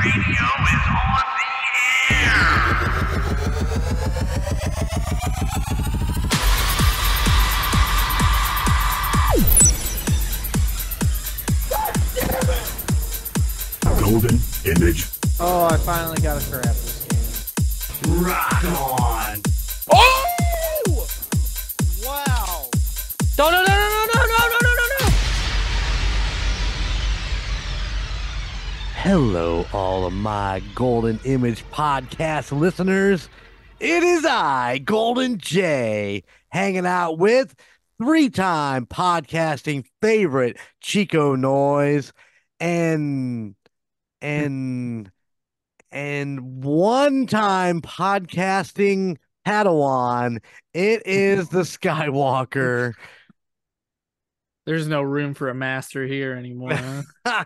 Radio is on the air. Golden Image. Oh, I finally got to craft this game. Rock on. Oh! Wow. No, no, no, no, no, no, no, no, no, no. Hello, all of my Golden Image podcast listeners. It is I, Golden J, hanging out with three-time podcasting favorite Chico Noise and one-time podcasting Padawan. It is the Skywalker. There's no room for a master here anymore. Huh?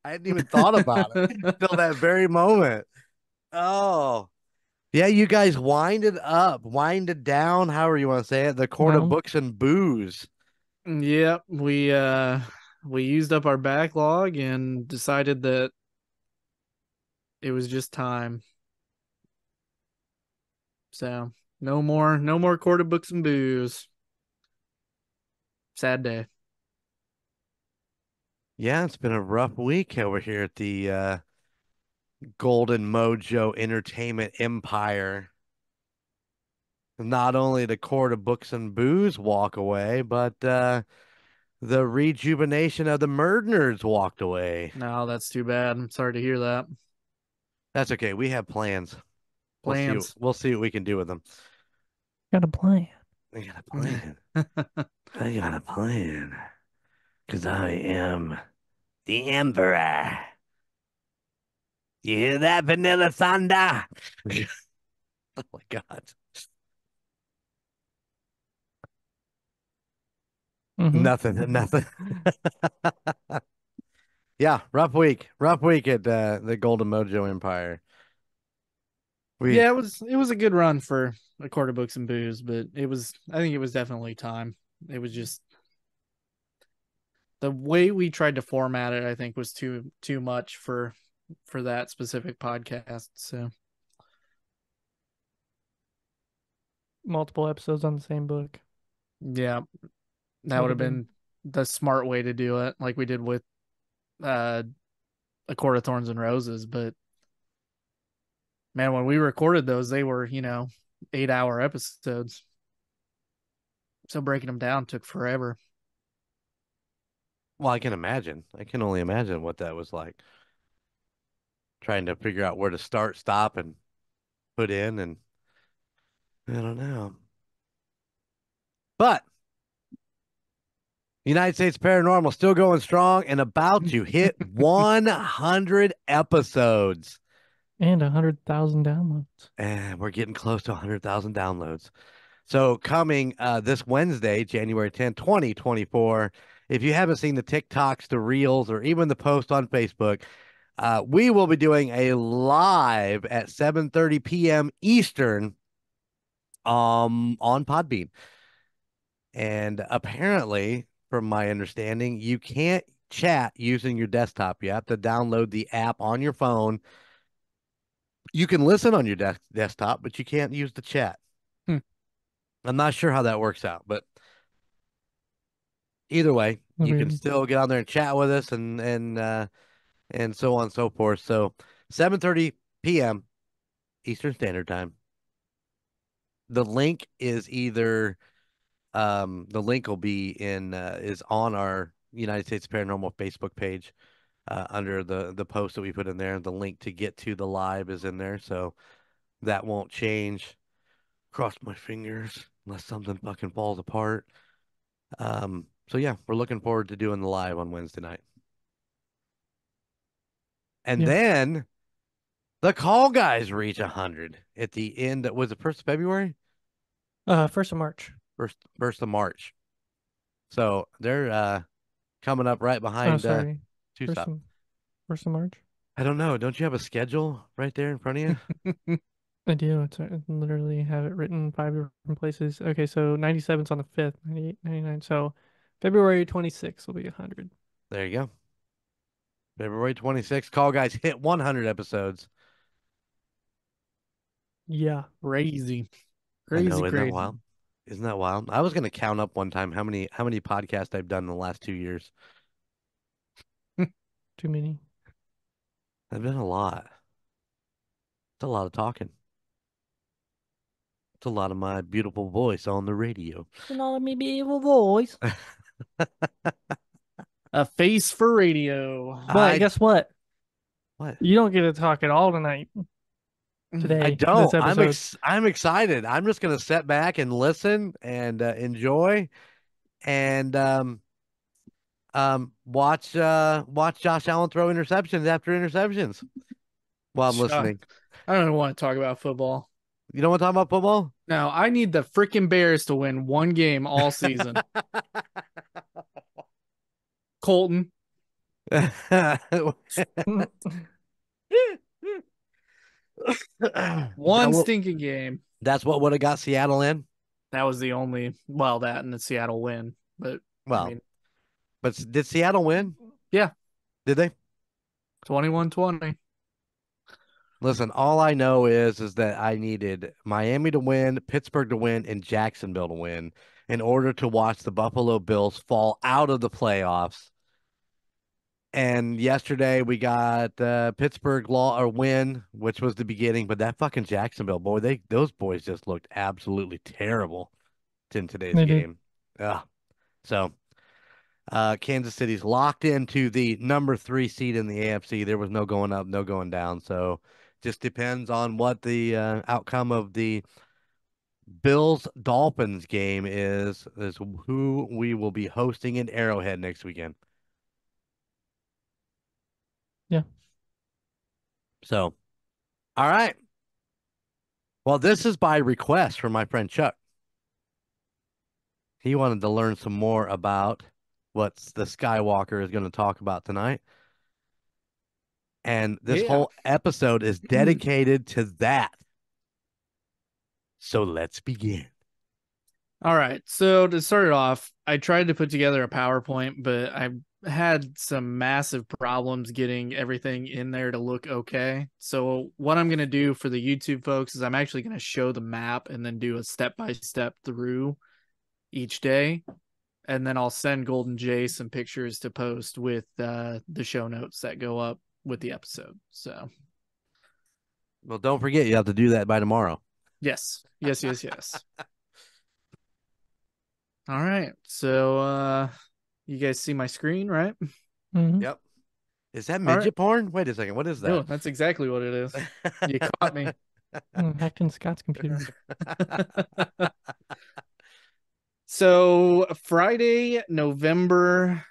I hadn't even thought about it until that very moment. Oh, yeah, you guys winded up, winded down, however you want to say it, the court of books and booze. Yep, we used up our backlog and decided that it was just time. So no more court of books and booze. Sad day. Yeah, it's been a rough week over here at the Golden Mojo Entertainment Empire. Not only the court of books and booze walk away, but the rejuvenation of the MurdNerds walked away. No, that's too bad. I'm sorry to hear that. That's okay. We have plans. Plans. We'll see what we can do with them. Got a plan. I got a plan. I got a plan. Because I am the Emperor. You hear that, Vanilla Thunder? Oh my God. Nothing. Yeah, rough week at the Golden Mojo Empire. Yeah, it was a good run for a court of books and booze, but I think it was definitely time. It was just the way we tried to format it, I think, was too much for that specific podcast. So Multiple episodes on the same book. yeah, that would have been the smart way to do it, like we did with A Court of Thorns and Roses. But man, when we recorded those, they were 8-hour episodes, so breaking them down took forever. Well, I can imagine. I can only imagine what that was like. Trying to figure out where to start, stop, and put in, and I don't know. But United States Paranormal still going strong and about to hit 100 episodes. And 100,000 downloads. And we're getting close to 100,000 downloads. So coming this Wednesday, January 10th, 2024, if you haven't seen the TikToks, the Reels, or even the post on Facebook, we will be doing a live at 7:30 p.m. Eastern on Podbean. And apparently, from my understanding, you can't chat using your desktop. You have to download the app on your phone. You can listen on your desktop, but you can't use the chat. I'm not sure how that works out, but either way, you can still get on there and chat with us and so on and so forth. So 7:30 p.m. Eastern Standard Time. The link is either the link will be is on our United States Paranormal Facebook page under the post that we put in there. The link to get to the live is in there, so that won't change. Cross my fingers unless something fucking falls apart. So yeah, we're looking forward to doing the live on Wednesday night. And then the call guys reach 100 at the end. Was it 1st of February? 1st of March. First of March. So they're coming up right behind Two Stop. 1st of March. I don't know. Don't you have a schedule right there in front of you? I do. I literally have it written 5 different places. Okay, so 97's on the 5th, 98, 99. So February 26th will be 100. There you go. February 26th. Call Guys hit 100 episodes. Yeah. Crazy. I know, Crazy, isn't that crazy. wild? Isn't that wild? I was gonna count up one time how many podcasts I've done in the last 2 years. Too many. I've done a lot. It's a lot of talking. It's a lot of my beautiful voice on the radio. And all of me beautiful voice. A face for radio. But guess what? What? You don't get to talk at all tonight. Today. I don't. This episode. I'm excited. I'm just gonna sit back and listen and enjoy and watch Josh Allen throw interceptions after interceptions while I'm listening. I don't want to talk about football. You don't want to talk about football? No, I need the freaking Bears to win one game all season. Colton. One stinking game. That's what would have got Seattle in. That was the only, well, that and the Seattle win. But Well, I mean, but did Seattle win? Yeah. Did they? 21-20. Listen, all I know is that I needed Miami to win, Pittsburgh to win, and Jacksonville to win in order to watch the Buffalo Bills fall out of the playoffs. And yesterday we got Pittsburgh win, which was the beginning, but that fucking Jacksonville boy, those boys just looked absolutely terrible in today's game. Yeah. So Kansas City's locked into the number 3 seed in the AFC. There was no going up, no going down. So just depends on what the outcome of the Bills-Dolphins game is who we will be hosting in Arrowhead next weekend. Yeah. So, all right. Well, this is by request from my friend Chuck. He wanted to learn some more about what the Skywalker is going to talk about tonight. And this whole episode is dedicated to that. So let's begin. All right. So to start it off, I tried to put together a PowerPoint, but I had some massive problems getting everything in there to look okay. So what I'm going to do for the YouTube folks is I'm actually going to show the map and then do a step-by-step through each day. And then I'll send Golden Jay some pictures to post with the show notes that go up with the episode. So, well, don't forget, you have to do that by tomorrow. Yes. All right. So, you guys see my screen, right? Mm-hmm. Yep. Is that midget porn? Wait a second. What is that? No, that's exactly what it is. You caught me. Hacked in Scott's computer. So Friday, November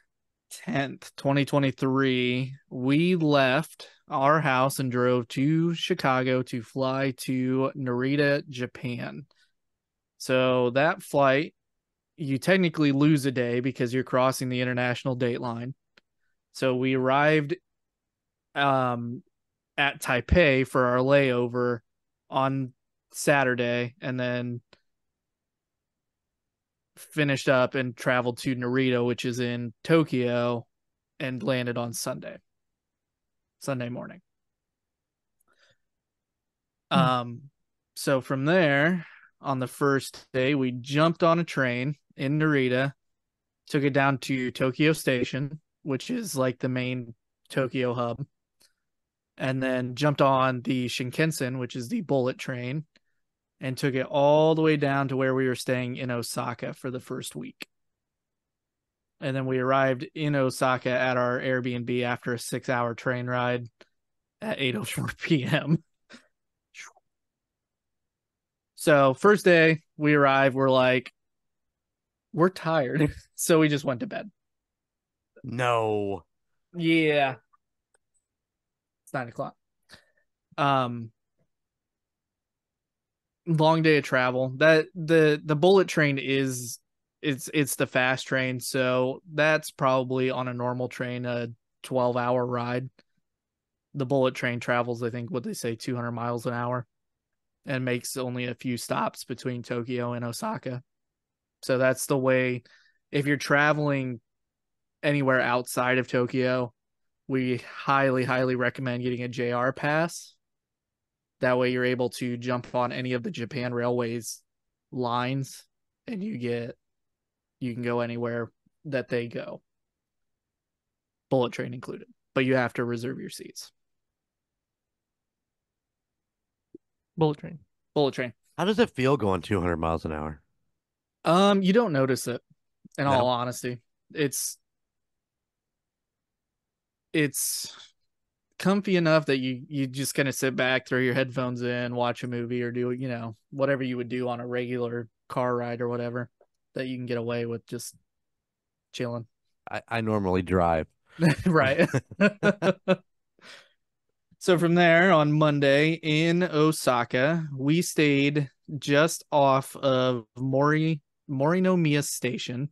10th, 2023, we left our house and drove to Chicago to fly to Narita, Japan. So that flight, you technically lose a day because you're crossing the international date line. So we arrived at Taipei for our layover on Saturday and then finished up and traveled to Narita, which is in Tokyo, and landed on Sunday morning. So from there, on the first day, we jumped on a train in Narita, took it down to Tokyo Station, which is like the main Tokyo hub, and then jumped on the Shinkansen, which is the bullet train, and took it all the way down to where we were staying in Osaka for the first week. And then we arrived in Osaka at our Airbnb after a 6-hour train ride at 8:04 p.m. So first day we arrived, we're tired. So we just went to bed. No. Yeah. It's 9:00. Long day of travel. That the bullet train is it's the fast train, so that's probably on a normal train a 12-hour ride. The bullet train travels, I think, what they say, 200 miles an hour, and makes only a few stops between Tokyo and Osaka. So that's the way. If you're traveling anywhere outside of Tokyo, we highly recommend getting a JR pass. That way you're able to jump on any of the Japan Railways lines and you can go anywhere that they go. Bullet train included, but you have to reserve your seats. Bullet train. Bullet train. How does it feel going 200 miles an hour? You don't notice it, in all No? honesty. It's comfy enough that you just kind of sit back, throw your headphones in, watch a movie, or do whatever you would do on a regular car ride or whatever, that you can get away with just chilling. I normally drive. Right. So from there, on Monday in Osaka, we stayed just off of Morinomiya Station.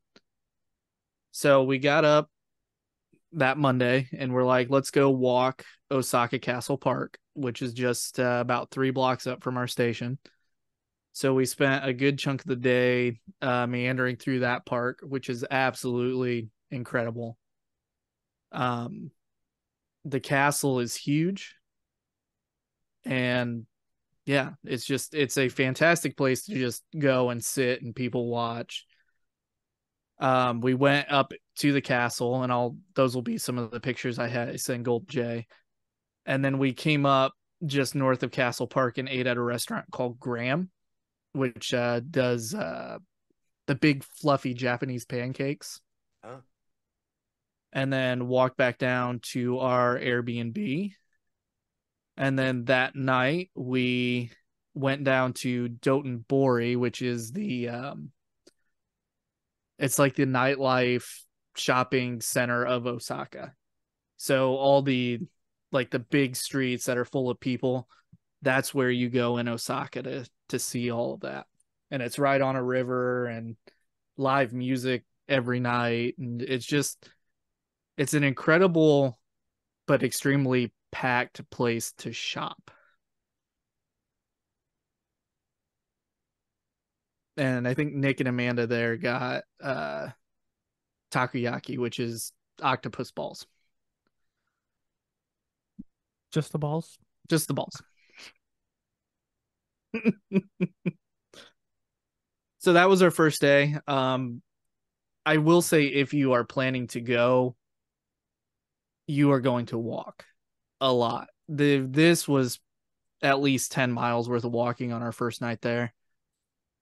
So we got up that Monday and we're like, let's go walk Osaka Castle Park, which is just about 3 blocks up from our station. So we spent a good chunk of the day meandering through that park, which is absolutely incredible. The castle is huge, and yeah, it's a fantastic place to just go and sit and people watch. We went up to the castle, and those will be some of the pictures I sent Gold J. And then we came up just north of Castle Park and ate at a restaurant called Graham, which does the big fluffy Japanese pancakes. Huh? And then walked back down to our Airbnb. And then that night we went down to Dotonbori, which is it's like the nightlife shopping center of Osaka. So all the big streets that are full of people, that's where you go in Osaka to see all of that. And it's right on a river and live music every night. And it's an incredible but extremely packed place to shop. And I think Nick and Amanda there got takoyaki, which is octopus balls. Just the balls. Just the balls. So that was our first day. I will say, if you are planning to go, you are going to walk a lot. This was at least 10 miles worth of walking on our first night there.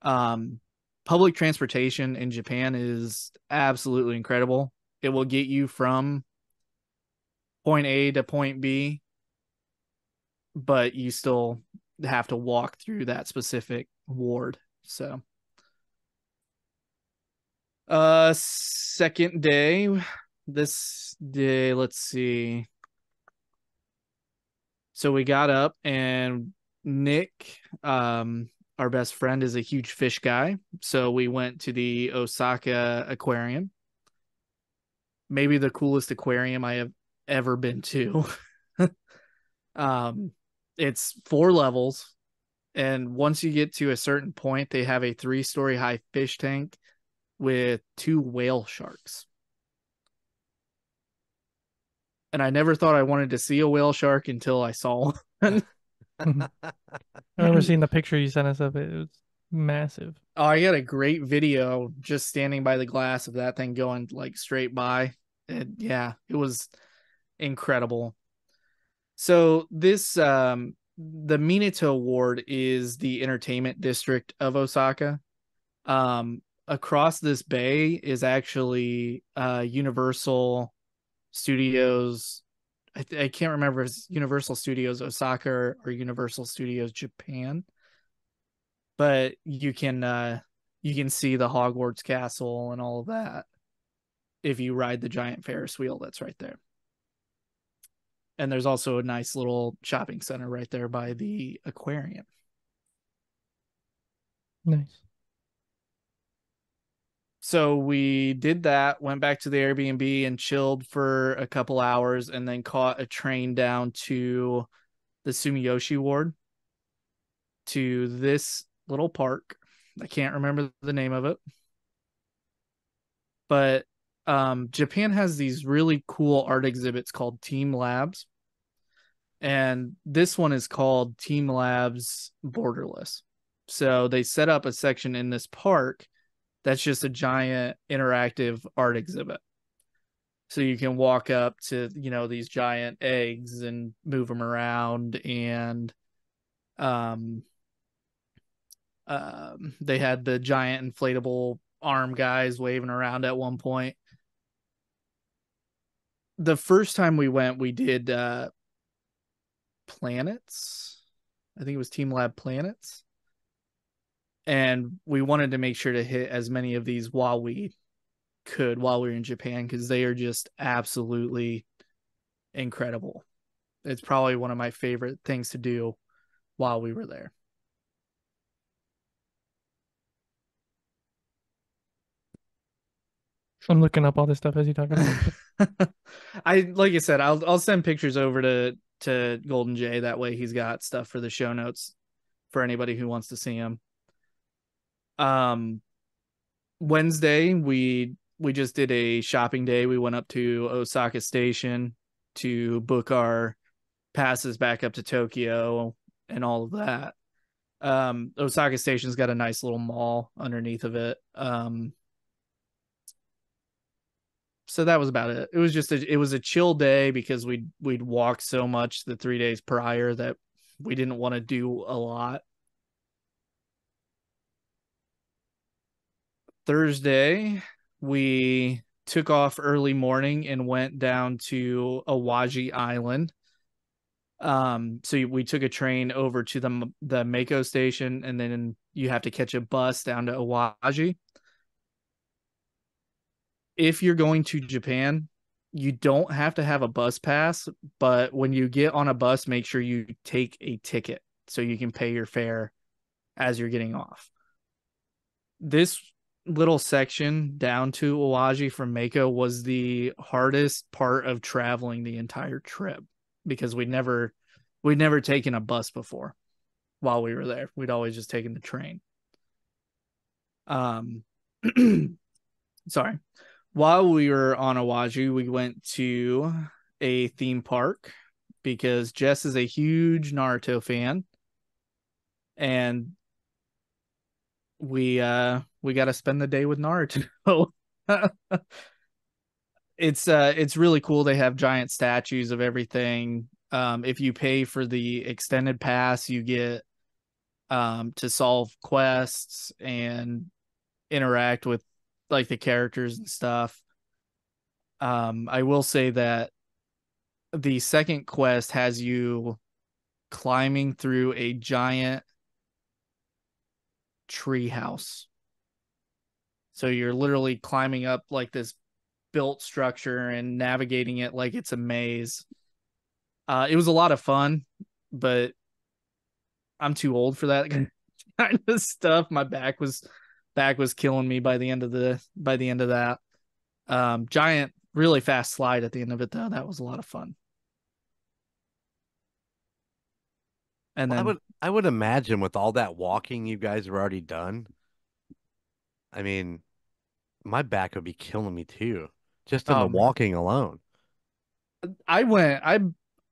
Public transportation in Japan is absolutely incredible. It will get you from point A to point B, but you still have to walk through that specific ward. So second day, this day, let's see. So we got up, and Nick, our best friend, is a huge fish guy. So we went to the Osaka Aquarium. Maybe the coolest aquarium I have ever been to. It's 4 levels. And once you get to a certain point, they have a 3-story high fish tank with 2 whale sharks. And I never thought I wanted to see a whale shark until I saw one. I remember seeing the picture you sent us of it. It was massive. Oh, I got a great video just standing by the glass of that thing going straight by. And yeah, it was incredible. So this the Minato Ward is the entertainment district of Osaka. Across this bay is actually Universal Studios. I can't remember if it's Universal Studios Osaka or Universal Studios Japan, but you can see the Hogwarts Castle and all of that if you ride the giant Ferris wheel that's right there. And there's also a nice little shopping center right there by the aquarium. Nice. So we did that, went back to the Airbnb and chilled for a couple hours, and then caught a train down to the Sumiyoshi Ward, to this little park. I can't remember the name of it, but Japan has these really cool art exhibits called Team Labs, and this one is called Team Labs Borderless. So they set up a section in this park that's just a giant interactive art exhibit. So you can walk up to, these giant eggs and move them around. And they had the giant inflatable arm guys waving around at one point. The first time we went, we did planets. I think it was Team Lab Planets. And we wanted to make sure to hit as many of these while we were in Japan, because they are just absolutely incredible. It's probably one of my favorite things to do while we were there. I'm looking up all this stuff as you talk about it. Like I said, I'll send pictures over to Golden J. That way he's got stuff for the show notes for anybody who wants to see him. Wednesday we just did a shopping day. We went up to Osaka Station to book our passes back up to Tokyo and all of that. Osaka Station's got a nice little mall underneath of it. So that was about it. It was just it was a chill day because we'd walked so much the 3 days prior that we didn't want to do a lot. Thursday, we took off early morning and went down to Awaji Island. So we took a train over to the Mako station, and then you have to catch a bus down to Awaji. If you're going to Japan, you don't have to have a bus pass, but when you get on a bus, make sure you take a ticket so you can pay your fare as you're getting off. This little section down to Awaji from Mako was the hardest part of traveling the entire trip, because we'd never taken a bus before while we were there. We'd always just taken the train. Sorry. While we were on Awaji, we went to a theme park because Jess is a huge Naruto fan, and we got to spend the day with Naruto. It's really cool. They have giant statues of everything. If you pay for the extended pass, you get to solve quests and interact with like the characters and stuff. I will say that the second quest has you climbing through a giant tree house. So you're literally climbing up like this built structure and navigating it like it's a maze. It was a lot of fun, but I'm too old for that kind of stuff. My back was killing me by the end of that. Giant, really fast slide at the end of it though. That was a lot of fun. And then I would imagine with all that walking you guys have already done, I mean, my back would be killing me too, just in the walking alone. I went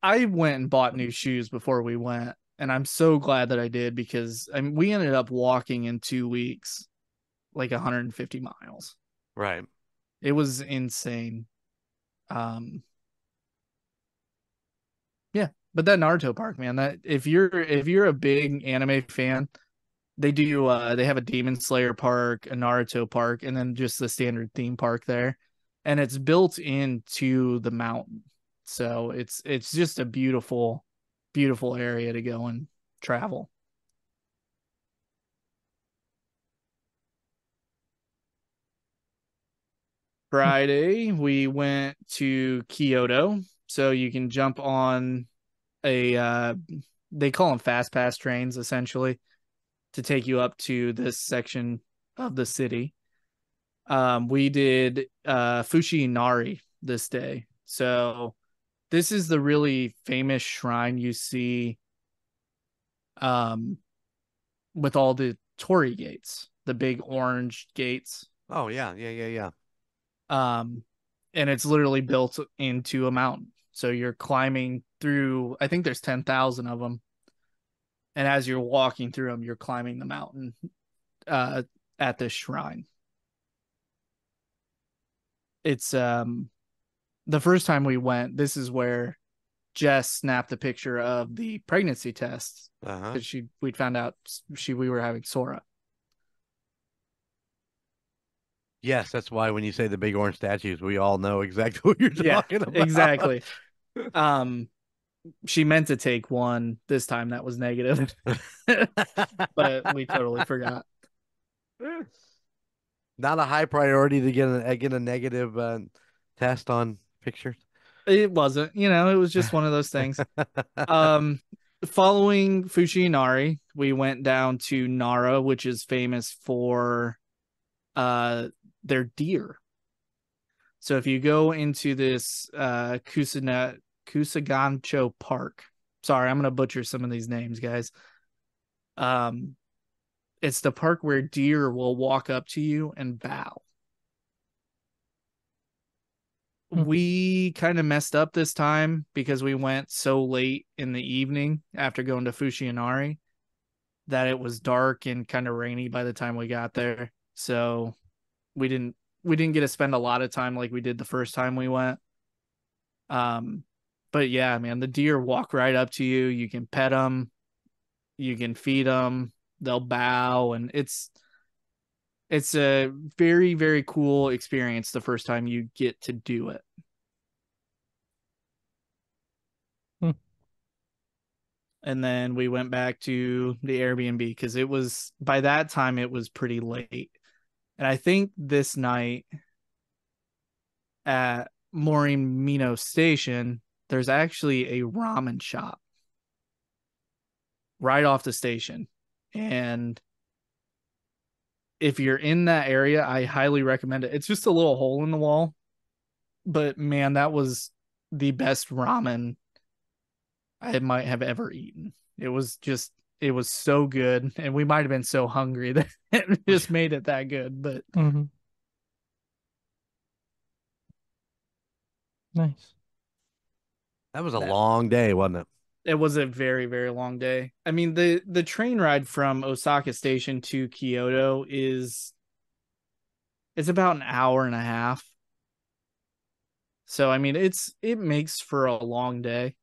and bought new shoes before we went, and I'm so glad that I did, because we ended up walking in 2 weeks like 150 miles. Right. It was insane. Yeah, but that Naruto park, man, that if you're a big anime fan, they have a Demon Slayer park, a Naruto park, and then just the standard theme park there, and it's built into the mountain. So it's just a beautiful area to go and travel. Friday, we went to Kyoto. So you can jump on they call them fast pass trains essentially to take you up to this section of the city. We did Fushi Inari this day. So this is the really famous shrine you see with all the torii gates, the big orange gates. Oh yeah. And it's literally built into a mountain. So you're climbing through, I think there's 10,000 of them. And as you're walking through them, you're climbing the mountain at this shrine. It's the first time we went, this is where Jess snapped a picture of the pregnancy tests because we'd found out we were having Sora. Yes, that's why when you say the big orange statues, we all know exactly what you're talking about. Exactly. She meant to take one this time that was negative, but we totally forgot. Not a high priority to get a negative test on pictures. It wasn't, it was just one of those things. Following Fushi Inari, we went down to Nara, which is famous for their deer. So if you go into this Kusagancho Park, sorry, I'm gonna butcher some of these names, guys. It's the park where deer will walk up to you and bow. We kind of messed up this time because we went so late in the evening after going to Fushi Inari that it was dark and kind of rainy by the time we got there. So we didn't get to spend a lot of time like we did the first time we went. But yeah, man, the deer walk right up to you. You can pet them, you can feed them, they'll bow, and it's a very, very cool experience the first time you get to do it. And then we went back to the Airbnb because by that time it was pretty late. And I think this night at Morimino Station, there's actually a ramen shop right off the station. And if you're in that area, I highly recommend it. It's just a little hole in the wall. But man, that was the best ramen I might have ever eaten. It was so good. And we might have been so hungry that it just made it that good. But Nice. That was a long day, wasn't it? It was a very, very long day. I mean, the train ride from Osaka Station to Kyoto it's about an hour and a half. So I mean, it makes for a long day.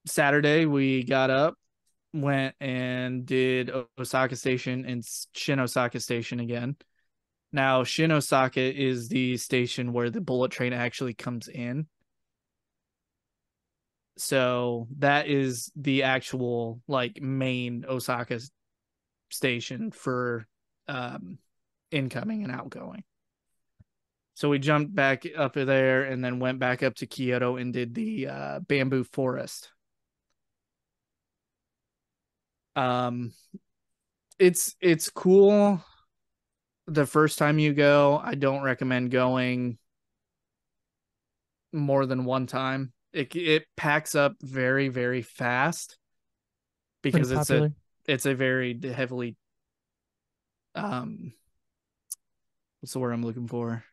Saturday we got up, went and did Osaka Station and Shin Osaka Station again. Now, Shin Osaka is the station where the bullet train actually comes in. So that is the actual like main Osaka station for incoming and outgoing. So we jumped back up there and then went back up to Kyoto and did the bamboo forest. It's cool the first time you go. I don't recommend going more than one time. It packs up very, very fast because it's a very heavily what's the word I'm looking for?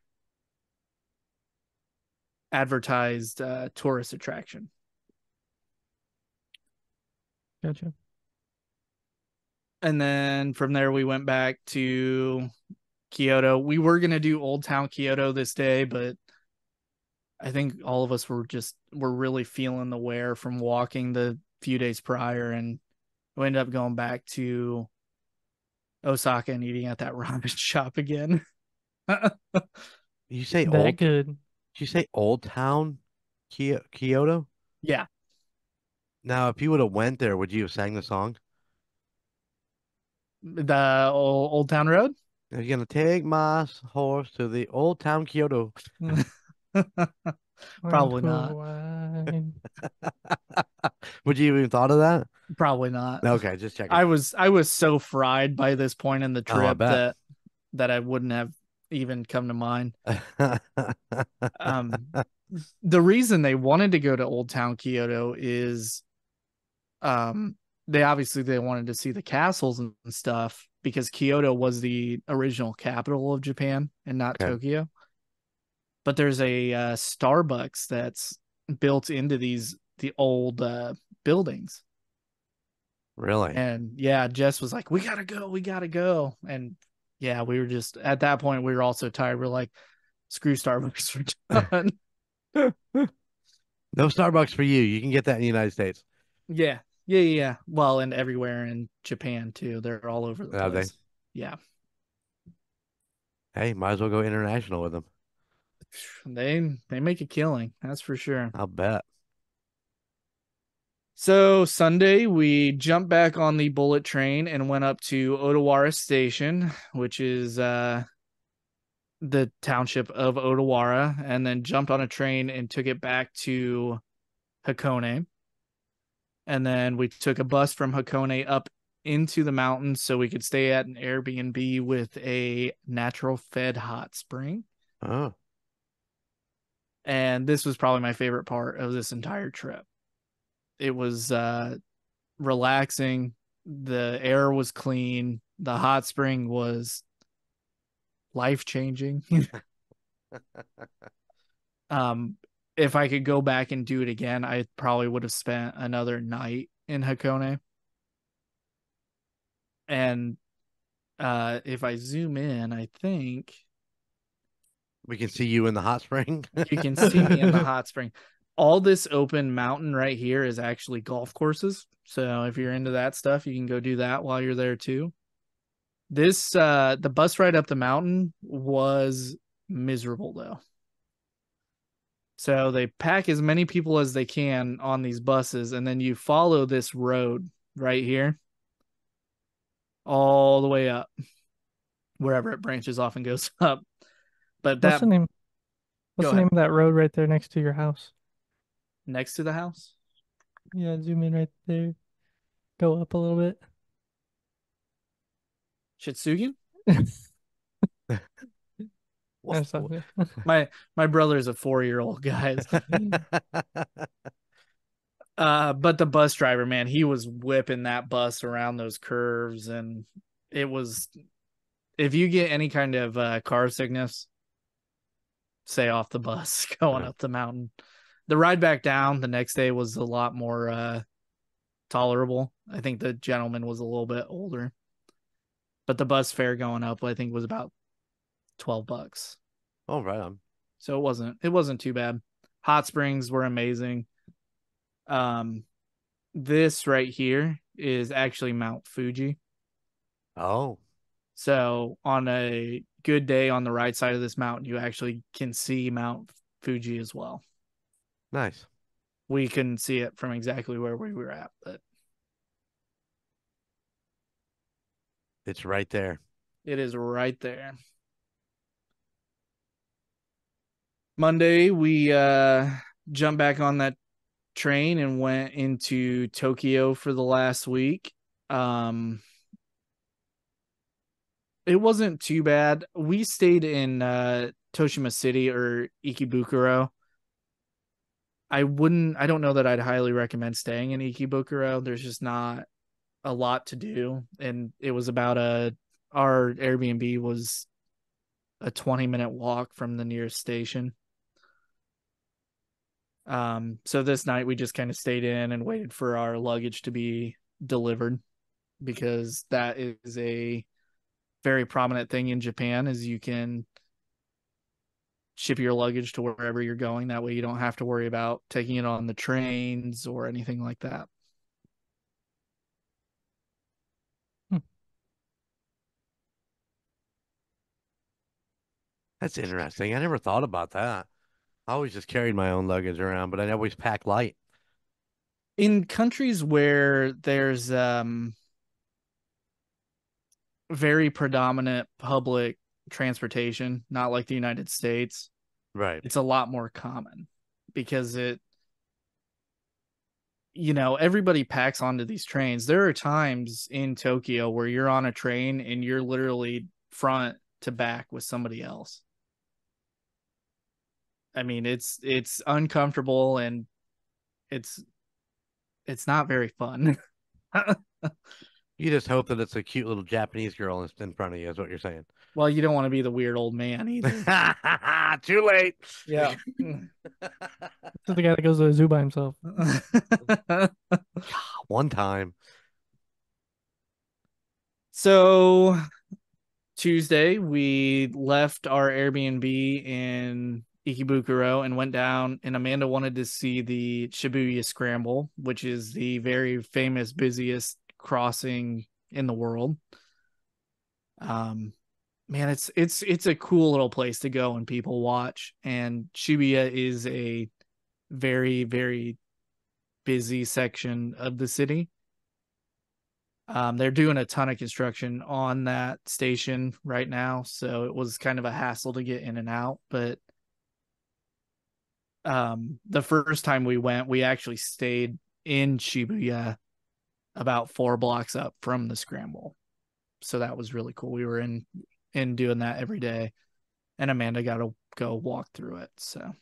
Advertised tourist attraction. Gotcha. And then from there we went back to Kyoto. We were gonna do Old Town Kyoto this day, but I think all of us were really feeling the wear from walking the few days prior, and we ended up going back to Osaka and eating at that ramen shop again. You say that good? Did you say Old Town Kyoto? Yeah. Now, if you would have went there, would you have sang the song? The Old Town Road? You're gonna take my horse to the Old Town Kyoto. Probably not. Would you even thought of that? Probably not. Okay, just checking. I was so fried by this point in the trip bet. that I wouldn't have even come to mind. The reason they wanted to go to Old Town Kyoto is they wanted to see the castles and stuff because Kyoto was the original capital of Japan and not Okay. Tokyo. But there's a Starbucks that's built into the old buildings. Really? And yeah, Jess was like, we gotta go. And yeah, we were just at that point, we were all so tired. We're like, screw Starbucks, we're done. No Starbucks for you. You can get that in the United States. Yeah. Well, and everywhere in Japan too. They're all over the Are they? place. Yeah. Hey, might as well go international with them. They make a killing, that's for sure. I'll bet. So Sunday, we jumped back on the bullet train and went up to Odawara Station, which is the township of Odawara, and then jumped on a train and took it back to Hakone. And then we took a bus from Hakone up into the mountains so we could stay at an Airbnb with a natural fed hot spring. Oh, And this was probably my favorite part of this entire trip. It was relaxing. The air was clean. The hot spring was life-changing. If I could go back and do it again, I probably would have spent another night in Hakone. And if I zoom in, I think we can see you in the hot spring. you can see me in the hot spring. All this open mountain right here is actually golf courses. So if you're into that stuff, you can go do that while you're there too. This the bus ride up the mountain was miserable though. So they pack as many people as they can on these buses, and then you follow this road right here all the way up, wherever it branches off and goes up. But What's that the name? What's Go the name ahead. of that road right there next to your house? Next to the house, Yeah, zoom in right there. Go up a little bit. Shitsugi. I'm sorry. My brother is a 4-year-old, guys. But the bus driver, man, he was whipping that bus around those curves, and it was, if you get any kind of car sickness, stay off the bus going up the mountain. The ride back down the next day was a lot more tolerable. I think the gentleman was a little bit older, but the bus fare going up, I think, was about $12. Oh, right on. So it wasn't too bad. Hot springs were amazing. This right here is actually Mount Fuji. Oh, So on a good day on the right side of this mountain, you actually can see Mount Fuji as well. nice. We couldn't see it from exactly where we were at, but It's right there. it is right there. Monday, we jumped back on that train and went into Tokyo for the last week. It wasn't too bad. We stayed in Toshima City or Ikebukuro. I don't know that I'd highly recommend staying in Ikebukuro. There's just not a lot to do. And it was about our Airbnb was a 20-minute walk from the nearest station. So this night we just kind of stayed in and waited for our luggage to be delivered, because that is a very prominent thing in Japan, is you can ship your luggage to wherever you're going. That way you don't have to worry about taking it on the trains or anything like that. That's interesting. I never thought about that. I always just carried my own luggage around, but I always pack light. In countries where there's very predominant public transportation, not like the United States, Right. it's a lot more common, because everybody packs onto these trains. There are times in Tokyo where you're on a train and you're literally front to back with somebody else. I mean, it's uncomfortable, and it's not very fun. You just hope that it's a cute little Japanese girl in front of you, is what you're saying. Well, you don't want to be the weird old man either. Too late. Yeah. This is the guy that goes to the zoo by himself. One time. So Tuesday, we left our Airbnb in Ikebukuro and went down, and Amanda wanted to see the Shibuya Scramble, which is the very famous, busiest crossing in the world. Man, it's a cool little place to go and people watch, and Shibuya is a very, very busy section of the city. They're doing a ton of construction on that station right now, so it was kind of a hassle to get in and out. But the first time we went, we actually stayed in Shibuya about 4 blocks up from the scramble. So that was really cool. We were in doing that every day, and Amanda got to go walk through it. So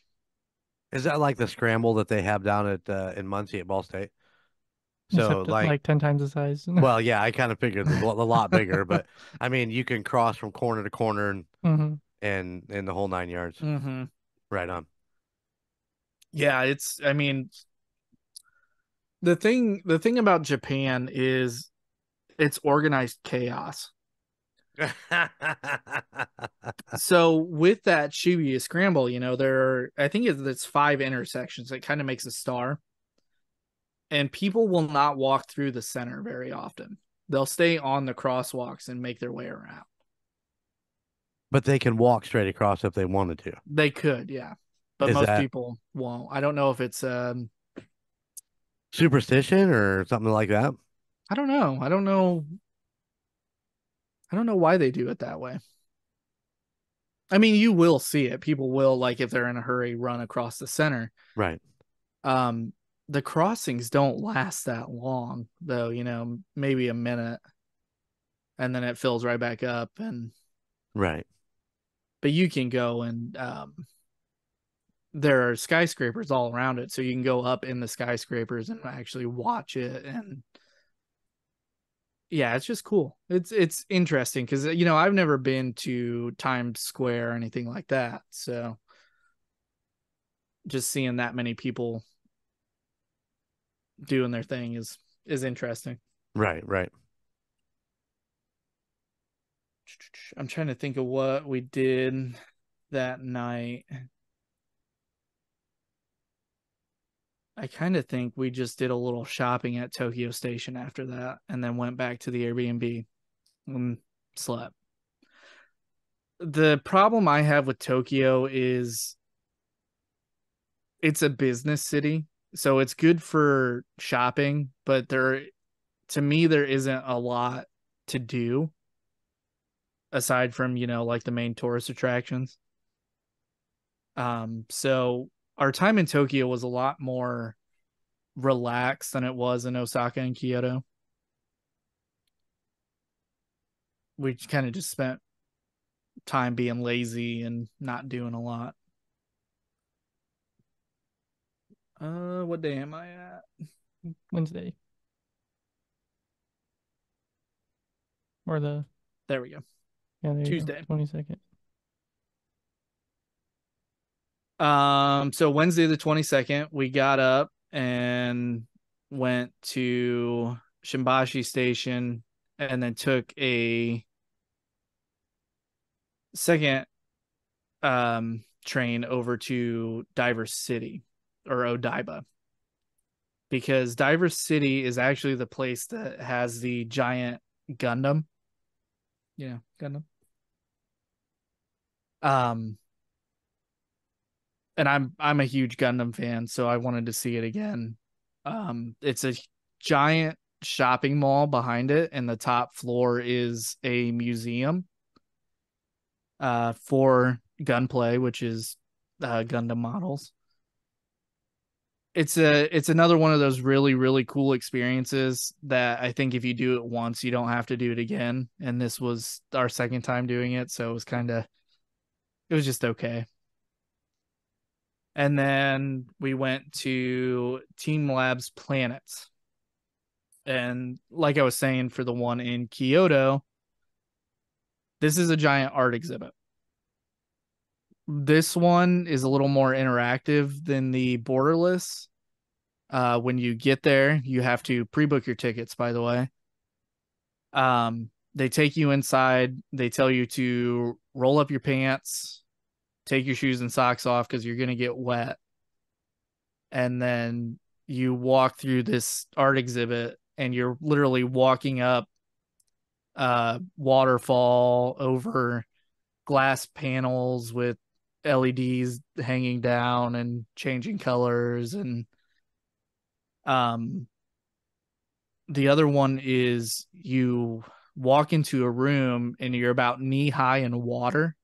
Is that like the scramble that they have down at in Muncie at Ball State? So Except like, like 10 times the size. well, yeah, I kind of figured it's a lot bigger, but I mean, you can cross from corner to corner and the whole 9 yards. mm-hmm. Right on. Yeah, I mean, the thing about Japan is it's organized chaos. So with that Shibuya Scramble, I think it's 5 intersections. It kind of makes a star. And people will not walk through the center very often. They'll stay on the crosswalks and make their way around. But they can walk straight across if they wanted to. They could, yeah. But Is most that people won't. I don't know if it's superstition or something like that? I don't know. I don't know why they do it that way. I mean, you will see it. People will, like, if they're in a hurry, run across the center. Right. The crossings don't last that long, though, maybe a minute, and then it fills right back up. Right. But you can go and there are skyscrapers all around it, so you can go up in the skyscrapers and actually watch it. And yeah, it's just cool. It's interesting because I've never been to Times Square or anything like that, so just seeing that many people doing their thing is interesting. Right. I'm trying to think of what we did that night. I kind of think we just did a little shopping at Tokyo Station after that, and then went back to the Airbnb and slept. The problem I have with Tokyo is it's a business city, so it's good for shopping, but to me, there isn't a lot to do aside from, like the main tourist attractions. So our time in Tokyo was a lot more relaxed than it was in Osaka and Kyoto. We kind of just spent time being lazy and not doing a lot. What day am I at? Wednesday. Or There we go. yeah, there Tuesday. you go. 22nd. So Wednesday the 22nd, we got up and went to Shimbashi Station and then took a second train over to Diver City or Odaiba, because Diver City is actually the place that has the giant Gundam. Yeah, Gundam. And I'm a huge Gundam fan, so I wanted to see it again. It's a giant shopping mall behind it, and the top floor is a museum for Gunplay, which is Gundam models. It's another one of those really, really cool experiences that I think if you do it once, you don't have to do it again. And this was our second time doing it, so it was just okay. And then we went to Team Labs Planets. And like I was saying, for the one in Kyoto, this is a giant art exhibit. This one is a little more interactive than the Borderless. When you get there, you have to pre-book your tickets, by the way. They take you inside. They tell you to roll up your pants, take your shoes and socks off because you're going to get wet. And then you walk through this art exhibit and you're literally walking up waterfall over glass panels with LEDs hanging down and changing colors. And the other one is you walk into a room and you're about knee high in water,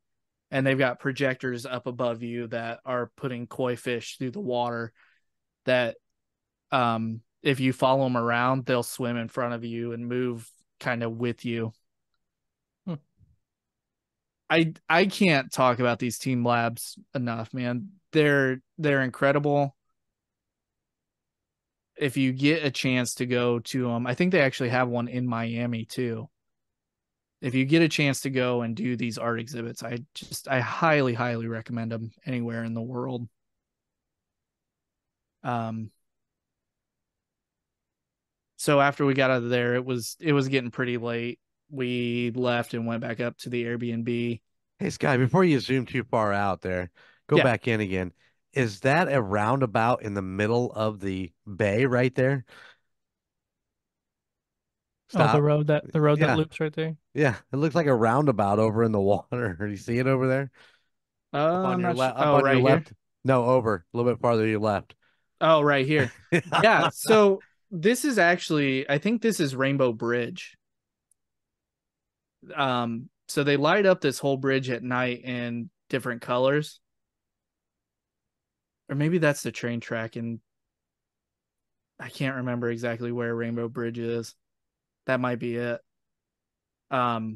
and they've got projectors up above you that are putting koi fish through the water that if you follow them around, they'll swim in front of you and move kind of with you. I can't talk about these team labs enough, man. They're incredible. If you get a chance to go to them, I think they actually have one in Miami too. If you get a chance to go and do these art exhibits, I highly, highly recommend them anywhere in the world. So after we got out of there, it was getting pretty late. We left and went back up to the Airbnb. Hey, Sky, before you zoom too far out there, go Yeah. back in again. Is that a roundabout in the middle of the bay right there? Oh, the Stop. road that Yeah. loops right there. Yeah, it looks like a roundabout over in the water. Do you see it over there? Up on I'm your not sure. left, up Oh, on your right here. left. No, over a little bit farther to your left. Oh, right here. Yeah. So this is actually, I think this is Rainbow Bridge. So they light up this whole bridge at night in different colors. Or maybe that's the train track, and I can't remember exactly where Rainbow Bridge is. That might be it. But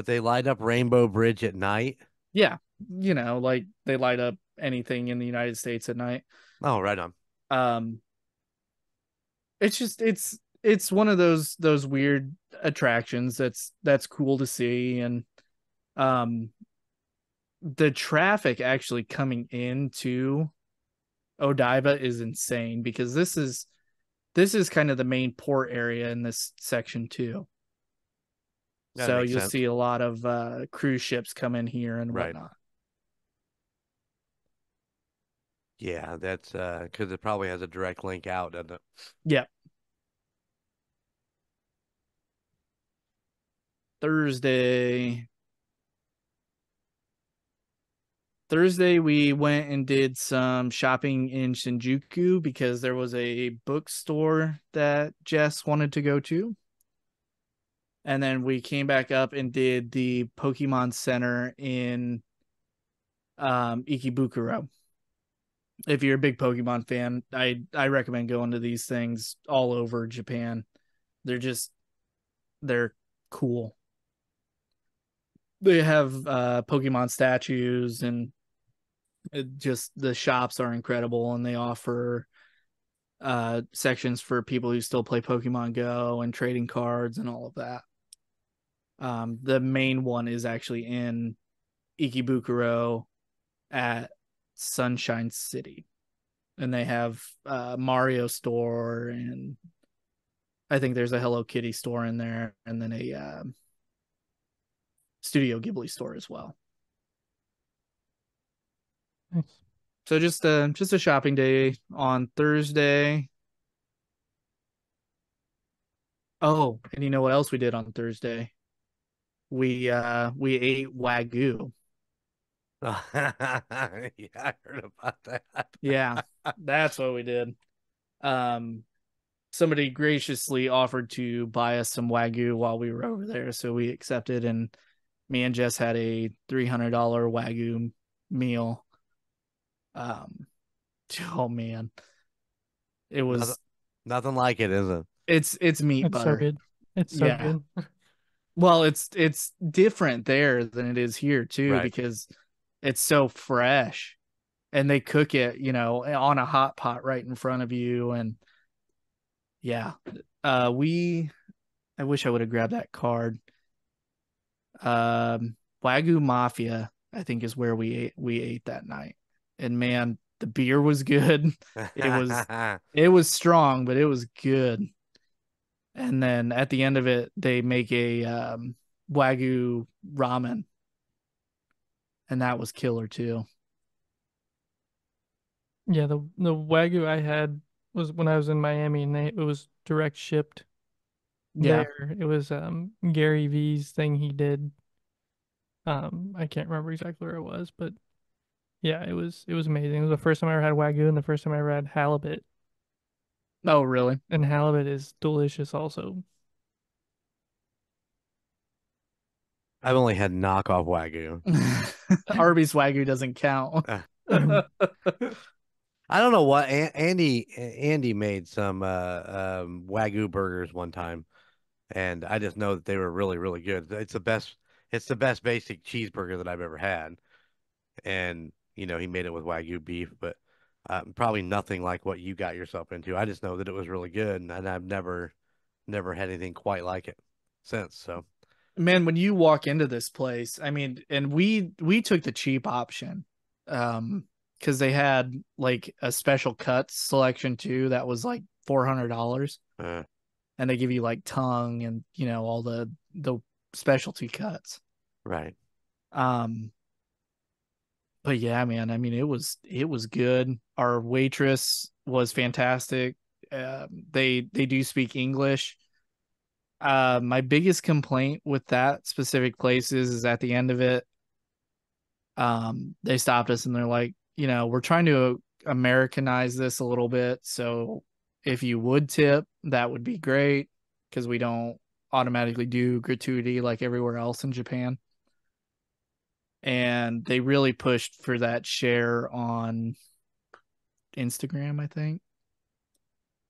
they light up Rainbow Bridge at night. Yeah, like they light up anything in the United States at night. Oh, right on. It's just it's one of those weird attractions that's cool to see. And the traffic actually coming into Odaiba is insane, because this is kind of the main port area in this section too. That So makes you'll sense. see a lot of cruise ships come in here and Right. whatnot. Yeah, that's because it probably has a direct link out, doesn't it? Yeah. Thursday, we went and did some shopping in Shinjuku because there was a bookstore that Jess wanted to go to. And then we came back up and did the Pokemon Center in Ikebukuro. If you're a big Pokemon fan, I recommend going to these things all over Japan. They're cool. They have Pokemon statues, and just the shops are incredible, and they offer sections for people who still play Pokemon Go and trading cards and all of that. The main one is actually in Ikebukuro at Sunshine City, and they have Mario store, and I think there's a Hello Kitty store in there, and then a Studio Ghibli store as well. Nice. So just a shopping day on Thursday. Oh, and you know what else we did on Thursday? We ate Wagyu. Yeah, I heard about that. Yeah, that's what we did. Somebody graciously offered to buy us some Wagyu while we were over there, so we accepted, and me and Jess had a $300 Wagyu meal. Oh man, it was Nothing like it, is it? it's meat It's butter. so good. It's so Yeah. good. Well, it's different there than it is here too, Right. because it's so fresh, and they cook it, on a hot pot right in front of you. And Yeah. I wish I would have grabbed that card. Wagyu Mafia, I think, is where we ate that night. And man, the beer was good. It was it was strong, but it was good. And then at the end of it, they make a Wagyu ramen, and that was killer too. Yeah, the Wagyu I had was when I was in Miami, and it was direct shipped Yeah. there. It was Gary V's thing he did. I can't remember exactly where it was, but yeah, it was amazing. It was the first time I ever had Wagyu and the first time I ever had halibut. Oh, really? And halibut is delicious also. I've only had knockoff Wagyu. Arby's Wagyu doesn't count. I don't know what Andy made some Wagyu burgers one time, and I just know that they were really really good. It's the best basic cheeseburger that I've ever had, and he made it with Wagyu beef, but probably nothing like what you got yourself into. I just know that it was really good, and I've never had anything quite like it since. So Man, when you walk into this place, I mean, and we took the cheap option. Because they had like a special cuts selection too that was like $400, uh, and they give you like tongue and all the specialty cuts. right, Um, but yeah, man, I mean, it was good. Our waitress was fantastic. They do speak English. My biggest complaint with that specific place is at the end of it, they stopped us and they're like, we're trying to Americanize this a little bit. So if you would tip, that would be great because we don't automatically do gratuity like everywhere else in Japan. And they really pushed for that share on Instagram, I think.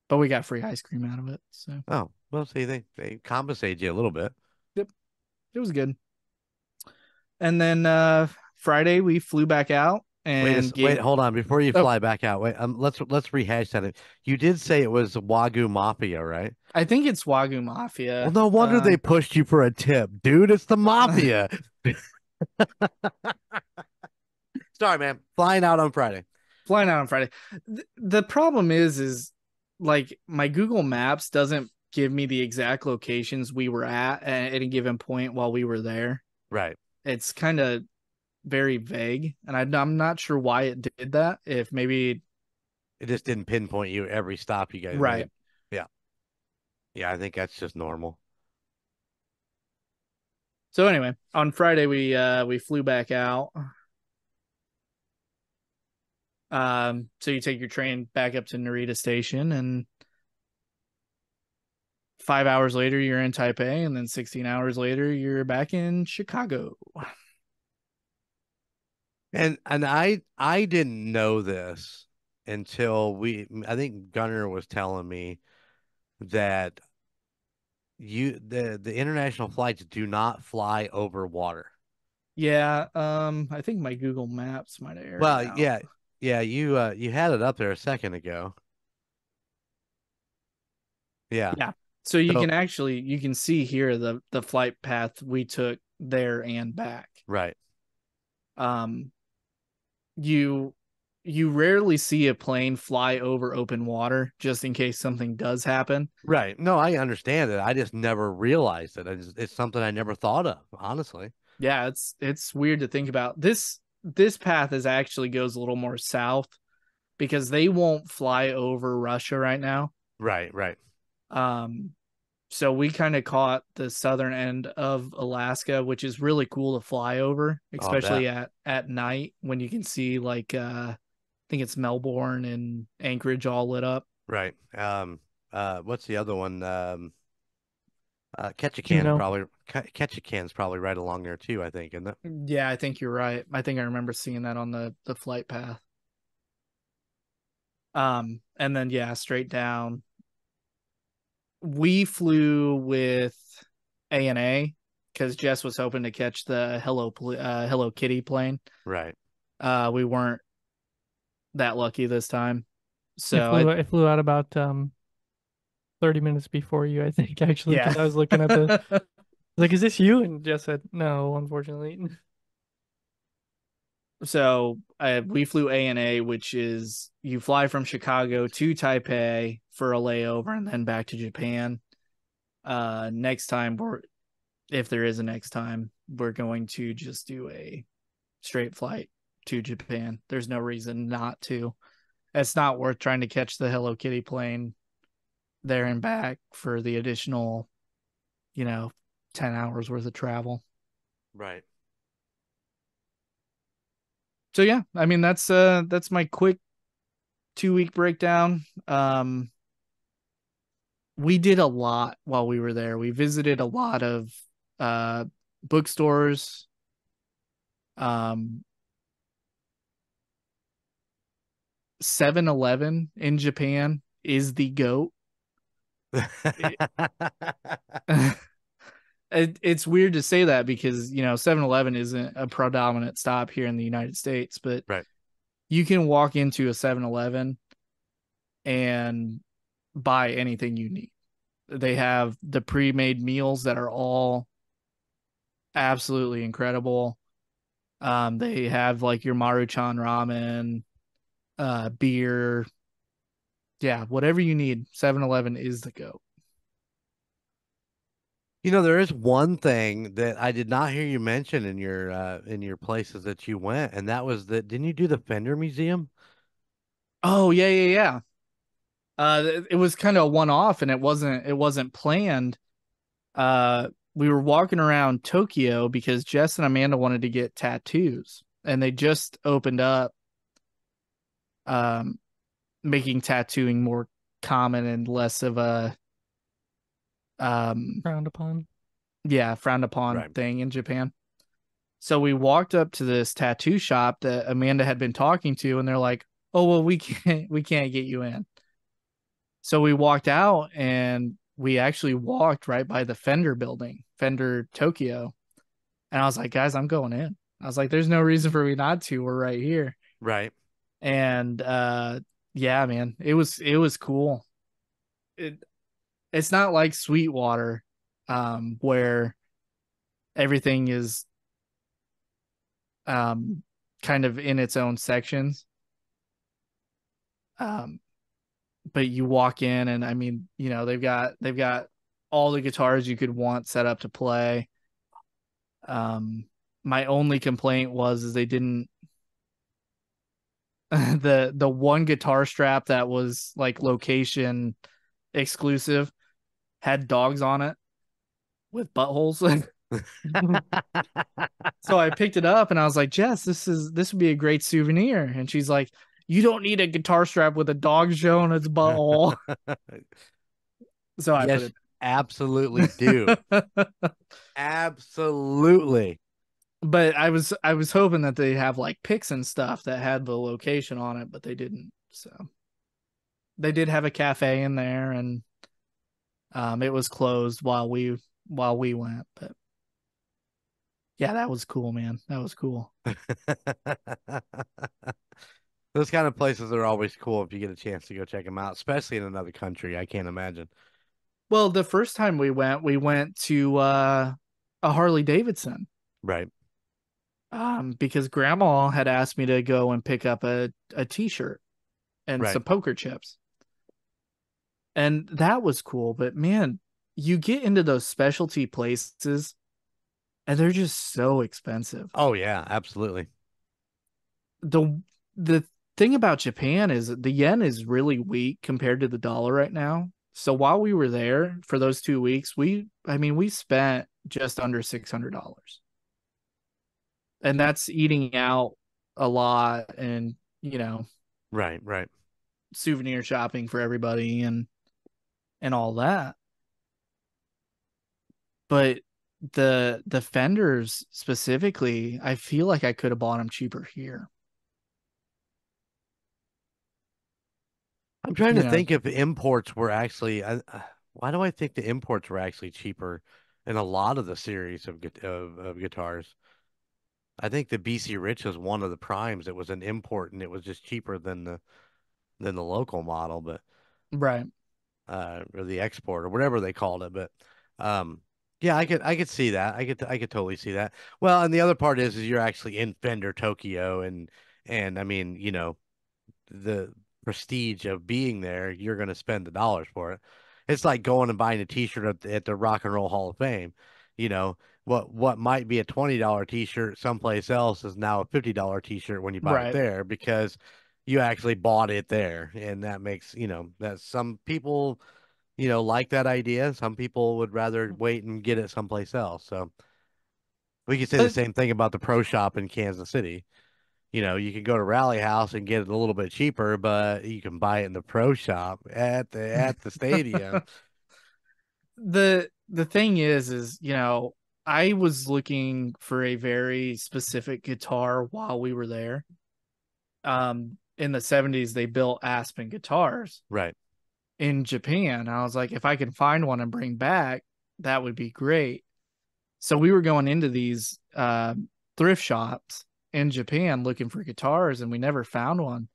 But we got free ice cream out of it. So, oh well, see, they compensate you a little bit. yep, it was good. And then Friday, we flew back out and Wait, gave. hold on. Before you Oh, fly back out, wait, let's rehash that. You did say it was Wagyu Mafia, right? I think it's Wagyu Well, Mafia. no wonder they pushed you for a tip, dude. It's the mafia. Sorry, man. Flying out on Friday. Flying out on Friday. The problem is like my Google Maps doesn't give me the exact locations we were at any given point while we were there. Right. It's kind of very vague, and I'm not sure why it did that. If maybe It just didn't pinpoint you every stop you guys right. made. Yeah. Yeah, I think that's just normal. So anyway, on Friday we flew back out. So you take your train back up to Narita Station, and 5 hours later you're in Taipei, and then 16 hours later you're back in Chicago. And I didn't know this until I think Gunner was telling me that the international flights do not fly over water. Yeah, I think my Google Maps might have aired Well, it out. yeah, you had it up there a second ago. Yeah. Yeah. So you So can see here the flight path we took there and back. right. Um you rarely see a plane fly over open water just in case something does happen. Right. No, I understand it. I just never realized it. It's something I never thought of, honestly. Yeah, it's weird to think about. This path is actually goes a little more south because they won't fly over Russia right now. Right, right. Um so we kind of caught the southern end of Alaska, which is really cool to fly over, Oh, I bet. especially at night when you can see like I think it's Melbourne and Anchorage all lit up. Right. What's the other one? Juneau. Ketchikan's probably right along there too, I think, isn't it? Yeah, I think you're right. I think I remember seeing that on the flight path. And then yeah, straight down. We flew with ANA because Jess was hoping to catch the Hello Kitty plane. Right. We weren't that lucky this time. It So flew out about 30 minutes before you, I think, actually, Yeah. because I was looking at like, is this you? And Jess said, no, unfortunately. So we flew ANA, which is you fly from Chicago to Taipei for a layover and then back to Japan. Next time, if there is a next time, we're going to just do a straight flight to Japan. There's no reason not to. It's not worth trying to catch the Hello Kitty plane there and back for the additional, 10 hours worth of travel. Right. So yeah, I mean that's my quick 2 week breakdown. We did a lot while we were there. We visited a lot of uh bookstores. Um 7-Eleven in Japan is the GOAT. It's weird to say that because 7-Eleven isn't a predominant stop here in the United States, but Right. you can walk into a 7-Eleven and buy anything you need. They have the pre-made meals that are all absolutely incredible. They have like your Maruchan ramen, beer, yeah, whatever you need. 7-Eleven is the go. There is one thing that I did not hear you mention in your places that you went, and that was that didn't you do the Fender Museum? Oh yeah, yeah, yeah. It was kind of a one-off, and it wasn't planned. We were walking around Tokyo because Jess and Amanda wanted to get tattoos, and they just opened up, um, making tattooing more common and less of a Frowned upon. frowned upon Right. thing in Japan. So we walked up to this tattoo shop that Amanda had been talking to, and they're like, "Oh well, we can't get you in." So we walked out, and we actually walked right by the Fender building, Fender Tokyo, and I was like, "Guys, I'm going in." I was like, "There's no reason for me not to. We're right here." Right. And yeah, man, it was cool. It's not like Sweetwater, where everything is um kind of in its own sections. Um, but you walk in, and I mean, they've got all the guitars you could want set up to play. Um, my only complaint was is they didn't the one guitar strap that was like location exclusive had dogs on it with buttholes. So I picked it up and I was like, Jess, this would be a great souvenir. And she's like, you don't need a guitar strap with a dog showing its butthole. So I put Yes, absolutely do. it. Absolutely. But I was hoping that they have like pics and stuff that had the location on it, but they didn't. So they did have a cafe in there, and it was closed while we went. But yeah, that was cool, man. That was cool. Those kind of places are always cool if you get a chance to go check them out, especially in another country. I can't imagine. Well, the first time we went to a Harley Davidson, Right. because Grandma had asked me to go and pick up a T-shirt and Right. some poker chips, and that was cool. But man, you get into those specialty places, and they're just so expensive. Oh yeah, absolutely. The thing about Japan is the yen is really weak compared to the dollar right now. So while we were there for those 2 weeks, we spent just under $600, and that's eating out a lot, and Right, right. souvenir shopping for everybody, and all that. But the fenders specifically, I feel like I could have bought them cheaper here. I'm trying You to know, think if imports were actually. Why do I think the imports were actually cheaper in a lot of the series of guitars? I think the BC Rich was one of the primes. It was an import, and it was just cheaper than the local model. But right? or the export or whatever they called it. But yeah, I could see that. I could totally see that. Well, and the other part is you're actually in Fender Tokyo, and I mean, the prestige of being there, you're going to spend the dollars for it. It's like going and buying a T-shirt at the Rock and Roll Hall of Fame. You know, what might be a $20 T-shirt someplace else is now a $50 T-shirt when you buy it Right. there because you actually bought it there, and that makes that some people like that idea. Some people would rather wait and get it someplace else. So we could say the But same thing about the pro shop in Kansas City. You can go to Rally House and get it a little bit cheaper, but you can buy it in the pro shop at the stadium. the thing is, I was looking for a very specific guitar while we were there. In the 70s, they built Aspen guitars Right. in Japan. I was like, if I can find one and bring back, that would be great. So we were going into these thrift shops in Japan looking for guitars, and we never found one.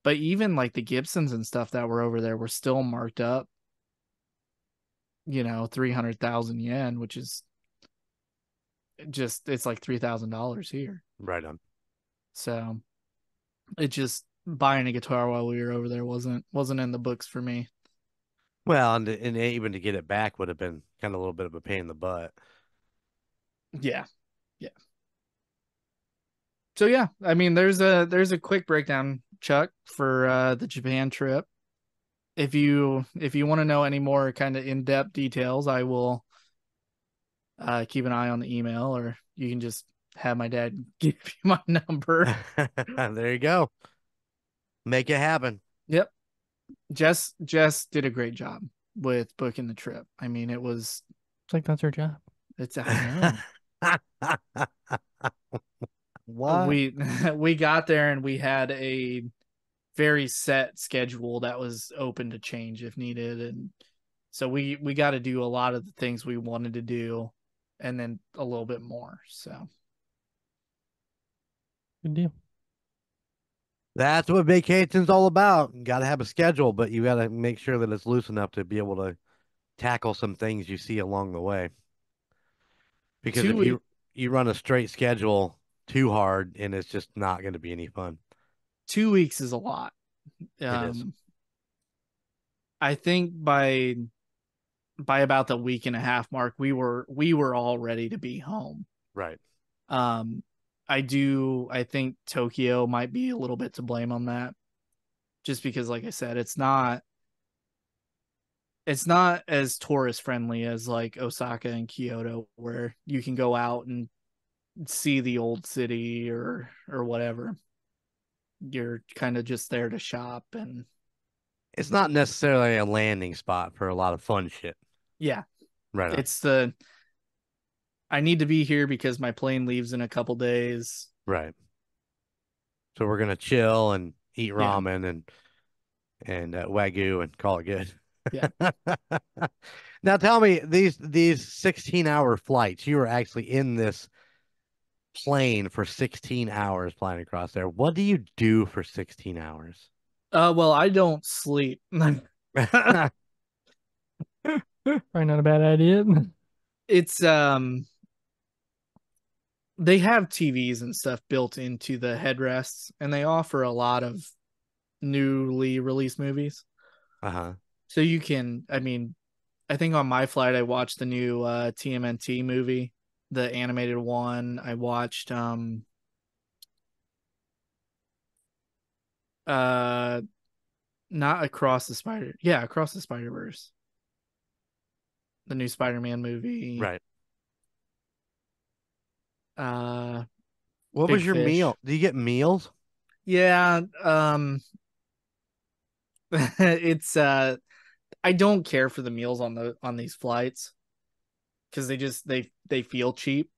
But even like the Gibsons and stuff that were over there were still marked up, 300,000 yen, which is it's like $3,000 here. Right on. So it just buying a guitar while we were over there wasn't in the books for me. Well, and even to get it back would have been kind of a little bit of a pain in the butt. Yeah. Yeah. So yeah, I mean there's a quick breakdown, Chuck, for the Japan trip. If you want to know any more kind of in-depth details, I will keep an eye on the email, or you can just have my dad give you my number. There you go. Make it happen. Yep. Jess did a great job with booking the trip. I mean, It's like that's her job. I know. What? We got there and we had a very set schedule that was open to change if needed, and so we got to do a lot of the things we wanted to do and then a little bit more. So Good deal. That's what vacation's all about. You got to have a schedule, but you got to make sure that it's loose enough to be able to tackle some things you see along the way. Because two if week you run a straight schedule too hard, and it's just not going to be any fun. 2 weeks is a lot. It is. I think by about the week and a half mark, we were all ready to be home. Right. Um, I think Tokyo might be a little bit to blame on that, just because, like I said, it's not as tourist friendly as like Osaka and Kyoto, where you can go out and see the old city or whatever. You're kind of just there to shop, and It's not necessarily a landing spot for a lot of fun shit. yeah, Right on. it's I need to be here because my plane leaves in a couple days. Right. So we're gonna chill and eat Yeah. ramen and wagyu and call it good. Yeah. Now tell me, these 16-hour flights, you were actually in this plane for 16 hours flying across there. What do you do for 16 hours? Well, I don't sleep. Probably not a bad idea. It's they have TVs and stuff built into the headrests, and they offer a lot of newly released movies. Uh-huh. So you can, I mean, I think on my flight I watched the new TMNT movie, the animated one. I watched not Across the Spider-Verse. The new Spider-Man movie. Right. What Big was your Fish. meal? Do you get meals? Yeah, it's I don't care for the meals on these flights because they feel cheap,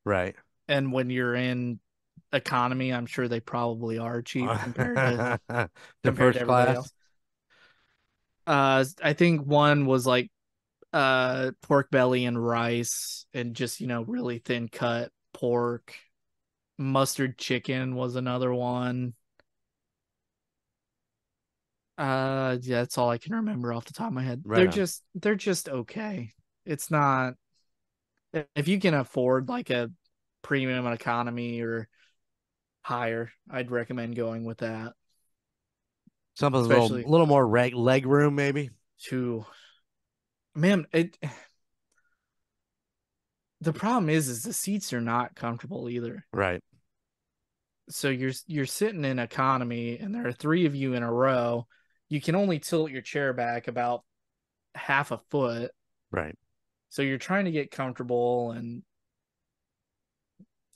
Right. and when you're in economy, I'm sure they probably are cheap compared to The first everybody class. else. I think one was like pork belly and rice and just really thin cut pork. Mustard chicken was another one. Yeah, that's all I can remember off the top of my head. Right on. They're just okay. It's not, if you can afford like a premium economy or higher, I'd recommend going with that. Something a Especially little more leg room, maybe. to, man, the problem is the seats are not comfortable either. Right. So you're sitting in economy and there are three of you in a row. You can only tilt your chair back about half a foot. Right. So you're trying to get comfortable, and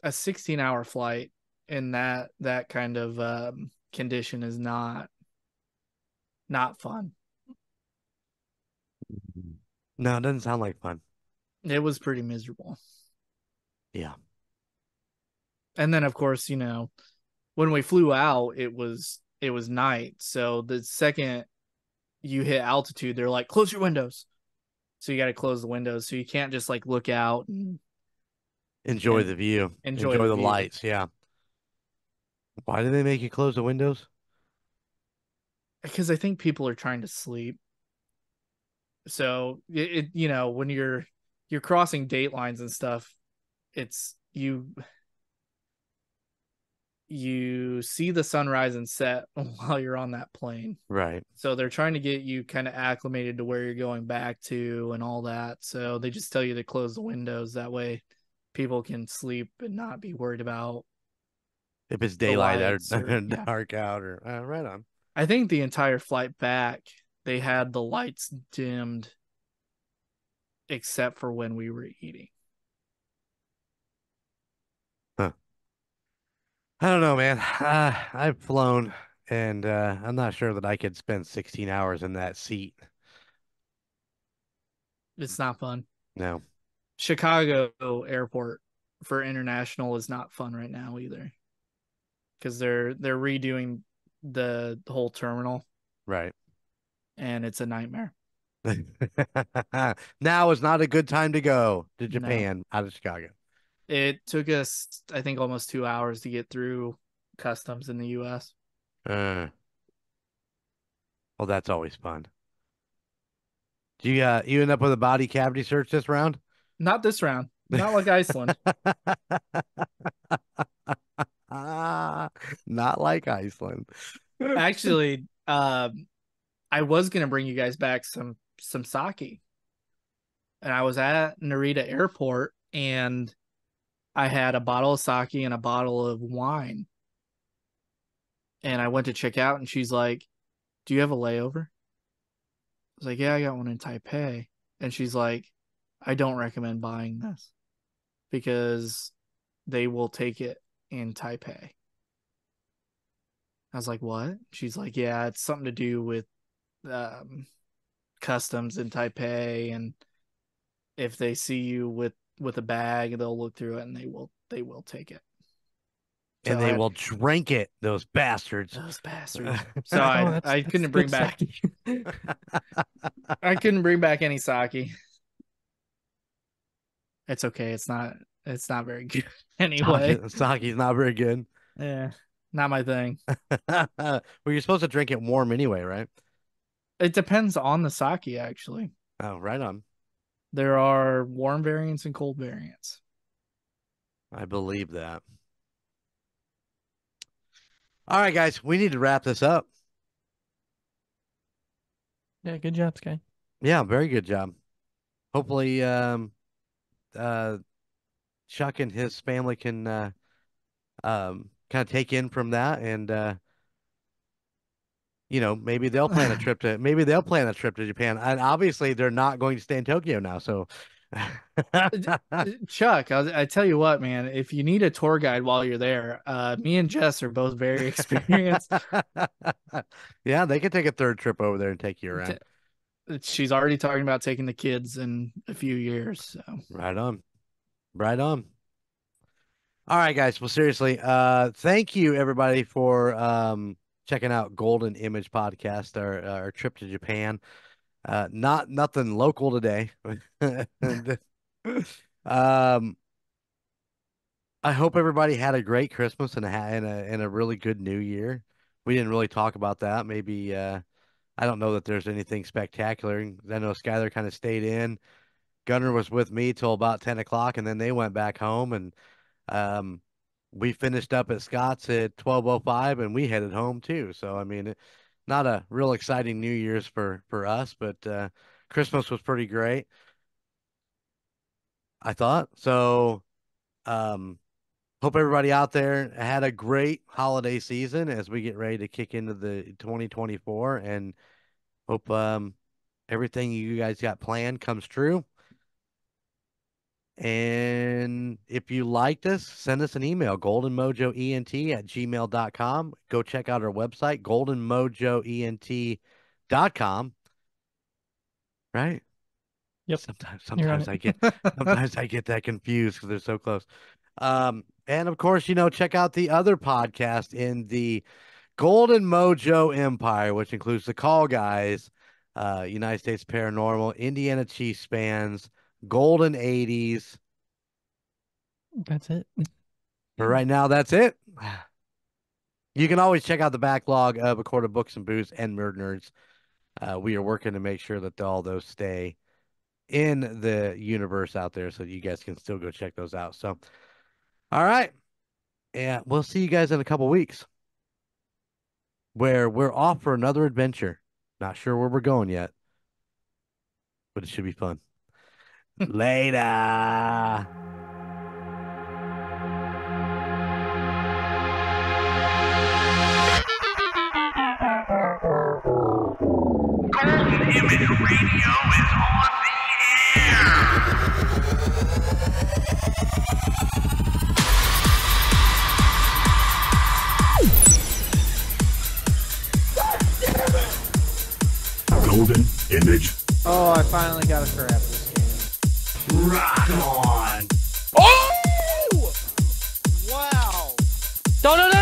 a 16-hour flight in that kind of condition is not fun. No, it doesn't sound like fun. It was pretty miserable. Yeah. And then of course, when we flew out, it was night. So the second you hit altitude, they're like, close your windows. So you got to close the windows. So you can't just like look out and Enjoy the view. enjoy Enjoy the the view. lights. Yeah. Why do they make you close the windows? Because I think people are trying to sleep. So when you're crossing date lines and stuff, it's you see the sunrise and set while you're on that plane. Right. So they're trying to get you kind of acclimated to where you're going back to and all that. So they just tell you to close the windows. That way people can sleep and not be worried about If it's the daylight lights or yeah. dark out or right on. I think the entire flight back, they had the lights dimmed except for when we were eating. Huh. I don't know, man. I've flown and I'm not sure that I could spend 16 hours in that seat. It's not fun. No. Chicago airport for international is not fun right now either, because they're redoing the whole terminal Right. and it's a nightmare. Now is not a good time to go to No, Japan out of Chicago. it took us, I think, almost 2 hours to get through customs in the U.S. Well, that's always fun. Do you end up with a body cavity search this round? Not this round, not like Iceland. Not like Iceland. Actually, I was gonna bring you guys back some sake, and I was at Narita Airport, and I had a bottle of sake and a bottle of wine, and I went to check out, and she's like, "Do you have a layover?" I was like, "Yeah, I got one in Taipei," and she's like, "I don't recommend buying this because they will take it in Taipei." I was like, "What?" She's like, "Yeah, it's something to do with customs in Taipei, and if they see you with a bag, they'll look through it and they will take it." And So they will drink it, those bastards. those bastards. So Oh, I that's couldn't bring good back sake. I couldn't bring back any sake. It's okay. It's not very good anyway. Sake's not very good. Yeah, not my thing. Well, you're supposed to drink it warm anyway, right? It depends on the sake, actually. Oh, right on. There are warm variants and cold variants. I believe that. All right, guys, we need to wrap this up. Yeah, good job, Sky. Yeah, very good job. Hopefully, uh, Chuck and his family can kind of take in from that, and maybe they'll plan a trip to Japan. And obviously, they're not going to stay in Tokyo now, so. Chuck, I tell you what, man, if you need a tour guide while you're there, me and Jess are both very experienced. Yeah, they could take a third trip over there and take you around. She's already talking about taking the kids in a few years. So Right on. Right on. All right, guys. Well, seriously, thank you everybody for checking out Golden Image Podcast, our trip to Japan. Nothing local today. um, I hope everybody had a great Christmas and a really good New Year. We didn't really talk about that. Maybe I don't know that there's anything spectacular. I know Skyler kind of stayed in. Gunner was with me till about 10 o'clock, and then they went back home, and we finished up at Scott's at 12:05, and we headed home too. So I mean, not a real exciting New Year's for us, but Christmas was pretty great, I thought. So hope everybody out there had a great holiday season as we get ready to kick into the 2024, and hope everything you guys got planned comes true. And if you liked us, send us an email, goldenmojoent@gmail.com. Go check out our website, goldenmojoent.com. Right? Yep. Sometimes I get that confused because they're so close. And of course, check out the other podcast in the Golden Mojo Empire, which includes the Call Guys, United States Paranormal, Indiana Chiefs fans, Golden 80s. That's it. For right now, that's it. You can always check out the backlog of Recorded Books and Booze and MurdNerds. We are working to make sure that all those stay in the universe out there so you guys can still go check those out. So, all right. And we'll see you guys in a couple weeks where we're off for another adventure. Not sure where we're going yet, but it should be fun. Later. Golden Image Radio is on the air. Golden Image. Oh, I finally got to scrap this game. Rock on. Oh! Wow. No, no, no,